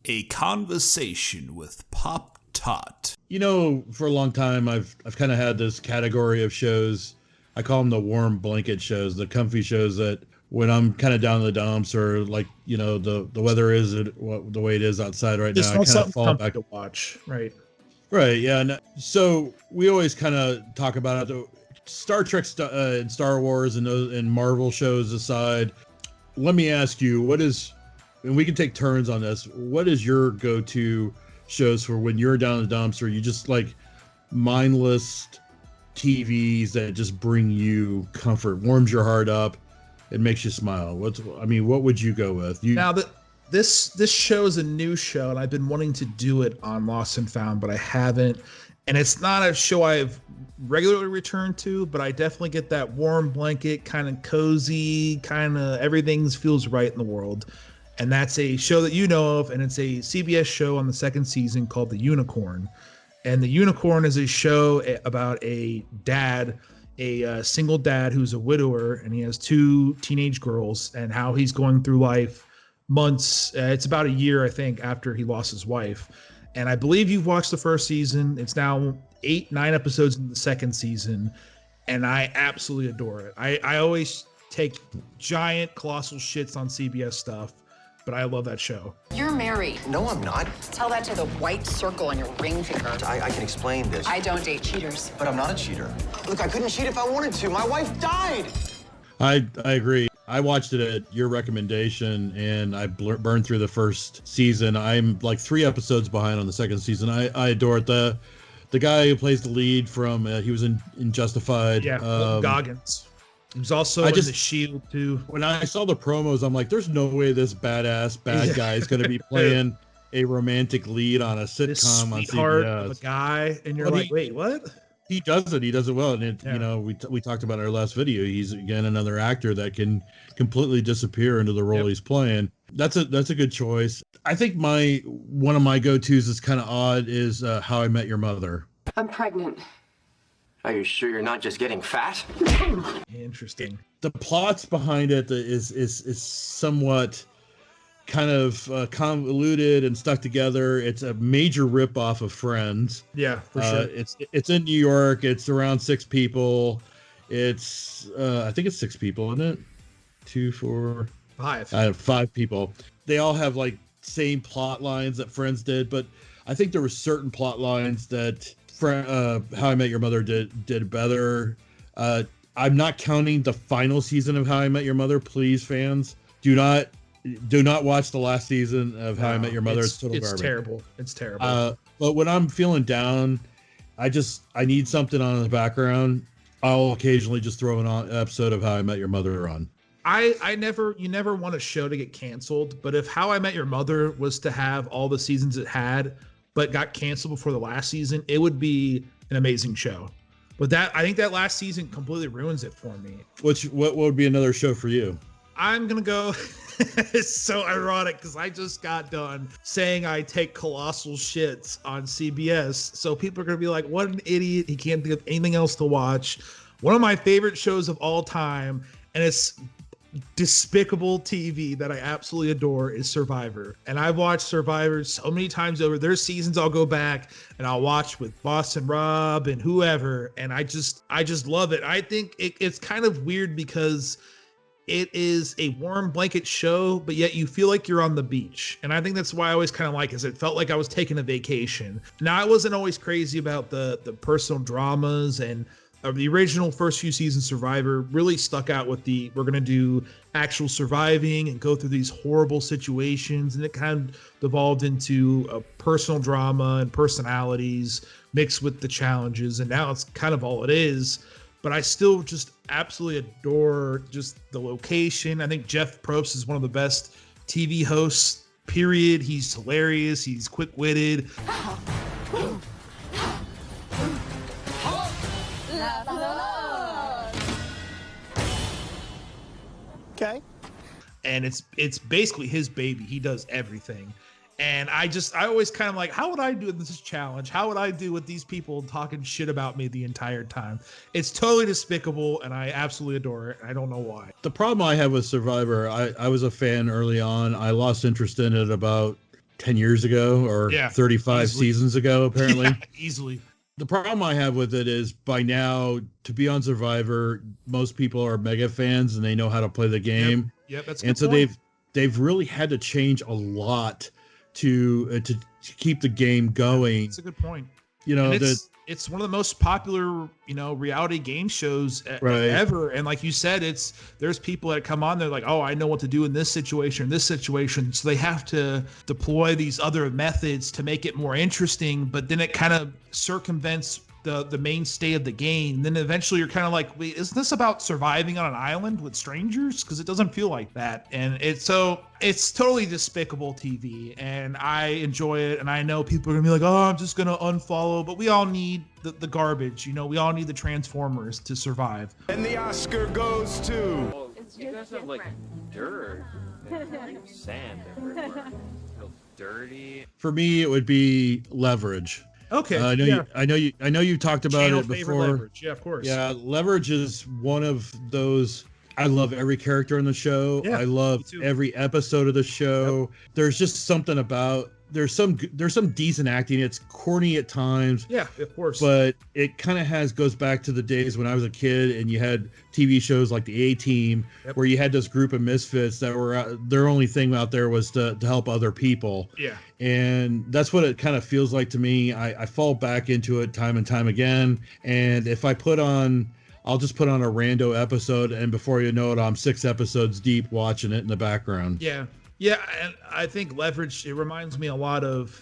A conversation with Pop Tot. You know, for a long time, I've kind of had this category of shows. I call them the warm blanket shows, the comfy shows that when I'm kind of down in the dumps or like, you know, the weather is the way it is outside right now, I kind of fall back to watch. Right. Right. Yeah. And so we always kind of talk about it. Star Trek and Star Wars and Marvel shows aside, let me ask you, what is, and we can take turns on this, what is your go-to shows for when you're down in the dumps or you just like mindless TVs that just bring you comfort, warms your heart up, and makes you smile? What would you go with? Now that this show is a new show, and I've been wanting to do it on Lost and Found, but I haven't. And it's not a show I've regularly returned to, but I definitely get that warm blanket, kind of cozy, kind of everything feels right in the world. And that's a show that you know of, and it's a CBS show on the second season called The Unicorn. And The Unicorn is a show about a dad, a single dad who's a widower, and he has two teenage girls, and how he's going through life months. It's about a year, I think, after he lost his wife. And I believe you've watched the first season. It's now 8-9 episodes in the second season, and I absolutely adore it. I always take giant, colossal shits on CBS stuff, but I love that show. You're married. No, I'm not. Tell that to the white circle on your ring finger. I can explain this. I don't date cheaters. But I'm not a cheater. Look, I couldn't cheat if I wanted to. My wife died. I agree. I watched it at your recommendation, and I burned through the first season. I'm like 3 episodes behind on the second season. I adore it. The guy who plays the lead from he was in Justified. Yeah, Goggins. He was also in The Shield too. When I saw the promos, I'm like, "There's no way this badass bad guy is going to be playing a romantic lead on a sitcom on sweetheart CBS." of a guy, and you're like, "Wait, what?" He does it. He does it well. And you know, we talked about in our last video. He's again another actor that can completely disappear into the role he's playing. That's a good choice. I think one of my go-tos is kind of odd is How I Met Your Mother. I'm pregnant. Are you sure you're not just getting fat? Interesting. The plots behind it is somewhat kind of convoluted and stuck together. It's a major ripoff of Friends. Yeah, for sure. It's in New York. It's around 6 people. It's I think it's 6 people, isn't it? 2, 4, 5. 5 people. They all have like same plot lines that Friends did, but I think there were certain plot lines that How I Met Your Mother did better. I'm not counting the final season of How I Met Your Mother. Please, fans, do not watch the last season of How I Met Your Mother. It's total garbage. It's terrible. But when I'm feeling down, I need something on in the background. I'll occasionally just throw an episode of How I Met Your Mother on. You never want a show to get canceled, but if How I Met Your Mother was to have all the seasons it had, but got canceled before the last season, it would be an amazing show. But I think that last season completely ruins it for me. What would be another show for you? I'm going to go, it's so ironic because I just got done saying I take colossal shits on CBS. So people are going to be like, what an idiot. He can't think of anything else to watch. One of my favorite shows of all time, and it's despicable TV that I absolutely adore, is Survivor. And I've watched Survivor so many times over. There's seasons I'll go back and I'll watch with Boston Rob and whoever, and I just love it. I think it's kind of weird because it is a warm blanket show, but yet you feel like you're on the beach. And I think that's why I always kind of like it, is it felt like I was taking a vacation. Now, I wasn't always crazy about the personal dramas, and the original first few seasons Survivor really stuck out with we're going to do actual surviving and go through these horrible situations. And it kind of devolved into a personal drama and personalities mixed with the challenges. And now it's kind of all it is. But I still just absolutely adore just the location. I think Jeff Probst is one of the best TV hosts, period. He's hilarious. He's quick-witted. Okay. And it's basically his baby. He does everything. And I always kind of like, how would I do this challenge? How would I do with these people talking shit about me the entire time? It's totally despicable, and I absolutely adore it. I don't know why. The problem I have with Survivor, I was a fan early on. I lost interest in it about 10 years ago or Yeah, 35 easily. seasons ago, apparently. Yeah, easily. The problem I have with it is by now, to be on Survivor, most people are mega fans and they know how to play the game. Yep, that's a And good so point. they've really had to change a lot to keep the game going. That's a good point. You know, And it's one of the most popular, reality game shows Right. ever. And like you said, there's people that come on there like, oh, I know what to do in this situation. So they have to deploy these other methods to make it more interesting. But then it kind of circumvents the mainstay of the game. Then eventually you're kind of like, wait, isn't this about surviving on an island with strangers? Because it doesn't feel like that. And it's totally despicable TV, and I enjoy it. And I know people are gonna be like, oh, I'm just gonna unfollow, but we all need the garbage. We all need the Transformers to survive. And the Oscar goes to. You guys have like dirt and sand everywhere. Feel dirty. For me, it would be Leverage. Okay. I know you talked about Channel it favorite before. Leverage. Yeah, of course. Yeah, Leverage is one of those. I love every character in the show. Yeah, I love me too. every episode of the show. Yep. There's just something about there's some decent acting. It's corny at times. Yeah, of course. But it kind of goes back to the days when I was a kid and you had TV shows like the A-Team, Yep. where you had this group of misfits that were their only thing out there was to help other people. Yeah. And that's what it kind of feels like to me. I fall back into it time and time again. And if I'll just put on a rando episode, and before you know it, I'm 6 episodes deep watching it in the background. Yeah. Yeah, and I think Leverage, it reminds me a lot of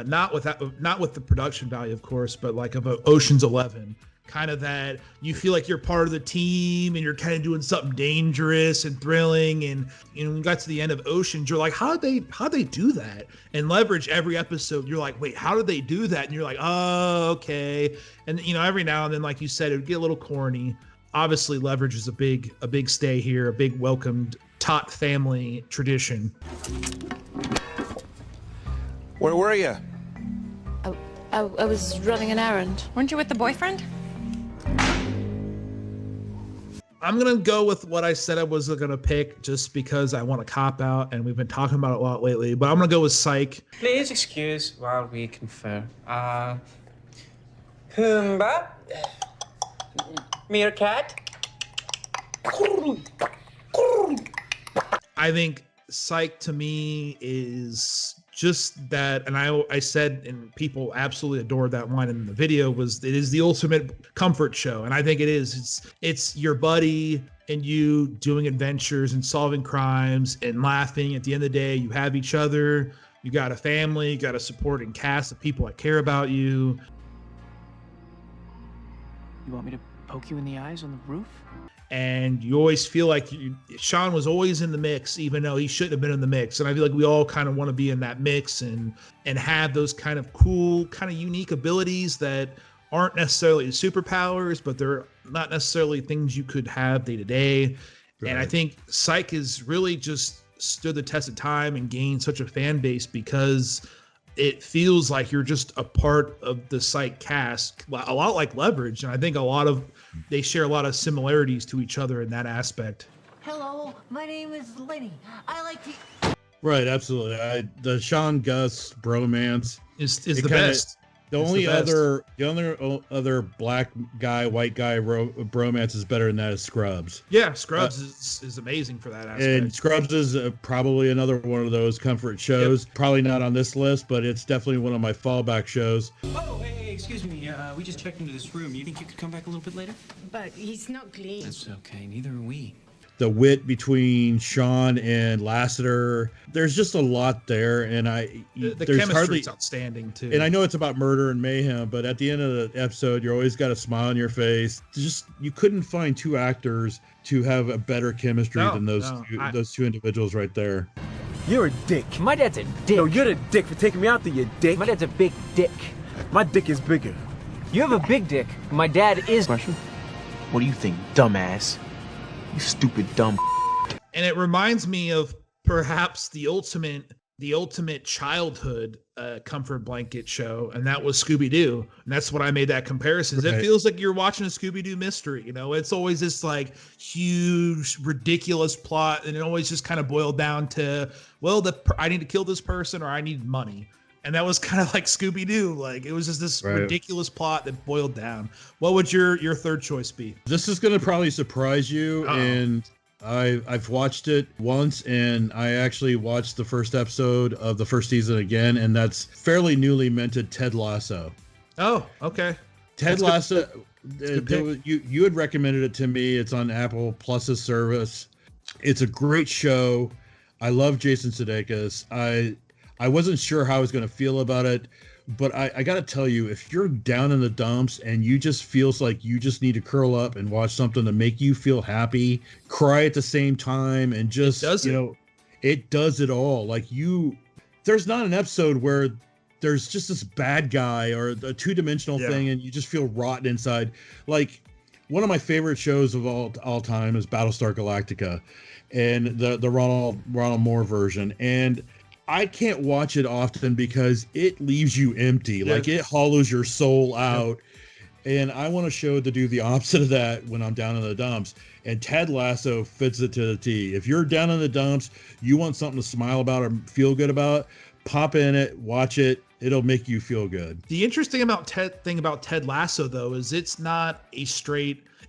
not with the production value, of course, but like of Ocean's 11. Kind of that you feel like you're part of the team and you're kind of doing something dangerous and thrilling. And when you got to the end of Oceans, you're like, how'd they do that? And Leverage, every episode, you're like, wait, how did they do that? And you're like, oh, okay. And every now and then, like you said, it would get a little corny. Obviously, Leverage is a big stay here, a big welcomed Tot family tradition. Where were you? I was running an errand. Weren't you with the boyfriend? I'm going to go with what I said I was going to pick just because I want to cop out, and we've been talking about it a lot lately, but I'm going to go with Psych. Please excuse while we confer. Pumbaa? Meerkat? I think Psych to me is just that, and I said, and people absolutely adored that line in the video, it is the ultimate comfort show. And I think it is. It's your buddy and you doing adventures and solving crimes and laughing. At the end of the day, you have each other, you got a family, you got a supporting cast of people that care about you. You want me to poke you in the eyes on the roof? And you always feel like Sean was always in the mix, even though he shouldn't have been in the mix. And I feel like we all kind of want to be in that mix and have those kind of cool, kind of unique abilities that aren't necessarily superpowers, but they're not necessarily things you could have day to day. Right. And I think Psych has really just stood the test of time and gained such a fan base because it feels like you're just a part of the Psych cast, a lot like Leverage. And I think they share a lot of similarities to each other in that aspect. Hello, my name is Lenny. I like to... Right, absolutely. The Sean Gus bromance is the best. The only other black guy, white guy bromance is better than that is Scrubs. Yeah, Scrubs is amazing for that aspect. And Scrubs is probably another one of those comfort shows. Yep. Probably not on this list, but it's definitely one of my fallback shows. Oh, hey, excuse me. We just checked into this room. You think you could come back a little bit later? But he's not clean. That's okay. Neither are we. The wit between Sean and Lasseter, there's just a lot there, and the chemistry's outstanding too. And I know it's about murder and mayhem, but at the end of the episode, you always got a smile on your face. You couldn't find 2 actors to have a better chemistry than those two individuals right there. You're a dick. My dad's a dick. No, you're the dick for taking me out there, you dick. My dad's a big dick. My dick is bigger. You have a big dick. My dad is. Question? What do you think, dumbass? You stupid dumb. And it reminds me of perhaps the ultimate the ultimate childhood comfort blanket show, and that was Scooby-Doo. And that's what I made that comparison. Right. It feels like you're watching a Scooby-Doo mystery. It's always this like huge, ridiculous plot, and it always just kind of boiled down to, well, I need to kill this person or I need money. And that was kind of like Scooby-Doo. Like, it was just this ridiculous plot that boiled down. What would your third choice be? This is going to probably surprise you, and I've watched it once, and I actually watched the first episode of the first season again, and that's fairly newly minted Ted Lasso. Oh, okay. Ted Lasso, you had recommended it to me. It's on Apple Plus's service. It's a great show. I love Jason Sudeikis. I wasn't sure how I was going to feel about it, but I got to tell you, if you're down in the dumps and you just feels like you just need to curl up and watch something to make you feel happy, cry at the same time, and just, it does it all. Like there's not an episode where there's just this bad guy or a two-dimensional thing and you just feel rotten inside. Like, one of my favorite shows of all time is Battlestar Galactica, and the Ronald Moore version. And I can't watch it often because it leaves you empty. Yeah. Like, it hollows your soul out. Yeah. And I want a show to do the opposite of that when I'm down in the dumps. And Ted Lasso fits it to the T. If you're down in the dumps, you want something to smile about or feel good about, pop in it, watch it. It'll make you feel good. The interesting thing about Ted Lasso, though, is it's not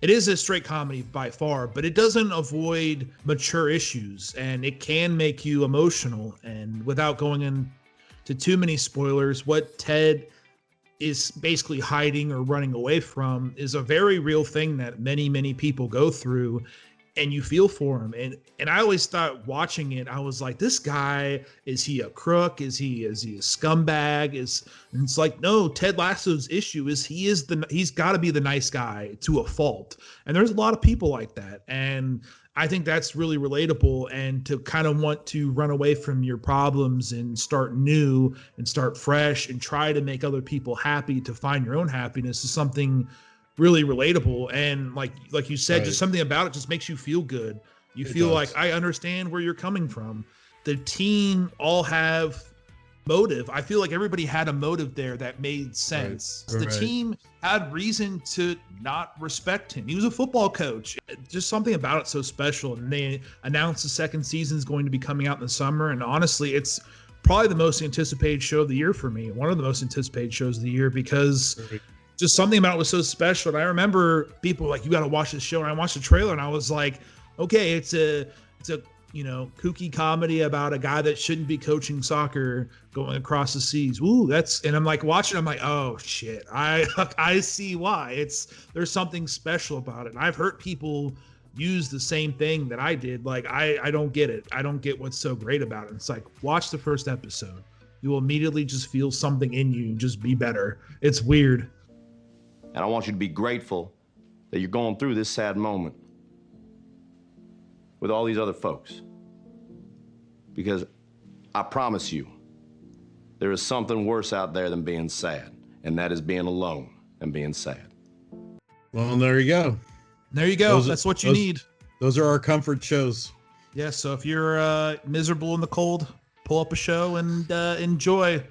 it is a straight comedy by far, but it doesn't avoid mature issues, and it can make you emotional. And without going into too many spoilers, what Ted is basically hiding or running away from is a very real thing that many, many people go through, and you feel for him. And I always thought, watching it, I was like, this guy, is he a crook? Is he a scumbag? And it's like, no, Ted Lasso's issue is he's got to be the nice guy to a fault. And there's a lot of people like that. And I think that's really relatable. And to kind of want to run away from your problems and start new and start fresh and try to make other people happy to find your own happiness is something really relatable. And like you said, just something about it just makes you feel good. You feel like, I understand where you're coming from. The team all have motive. I feel like everybody had a motive there that made sense. The team had reason to not respect him. He was a football coach. Just something about it so special. And they announced the second season is going to be coming out in the summer. And honestly, it's probably the most anticipated show of the year for me. One of the most anticipated shows of the year, because just something about it was so special. And I remember people were like, you got to watch this show. And I watched the trailer and I was like, okay, it's a kooky comedy about a guy that shouldn't be coaching soccer going across the seas. Ooh, and I'm like watching, I'm like, oh shit, I see why. There's something special about it. And I've heard people use the same thing that I did. Like, I don't get it. I don't get what's so great about it. It's like, watch the first episode. You will immediately just feel something in you, just be better. It's weird. And I want you to be grateful that you're going through this sad moment with all these other folks. Because I promise you, there is something worse out there than being sad, and that is being alone and being sad. Well, there you go. There you go. That's what you need. Those are our comfort shows. Yeah, so if you're miserable in the cold, pull up a show and enjoy.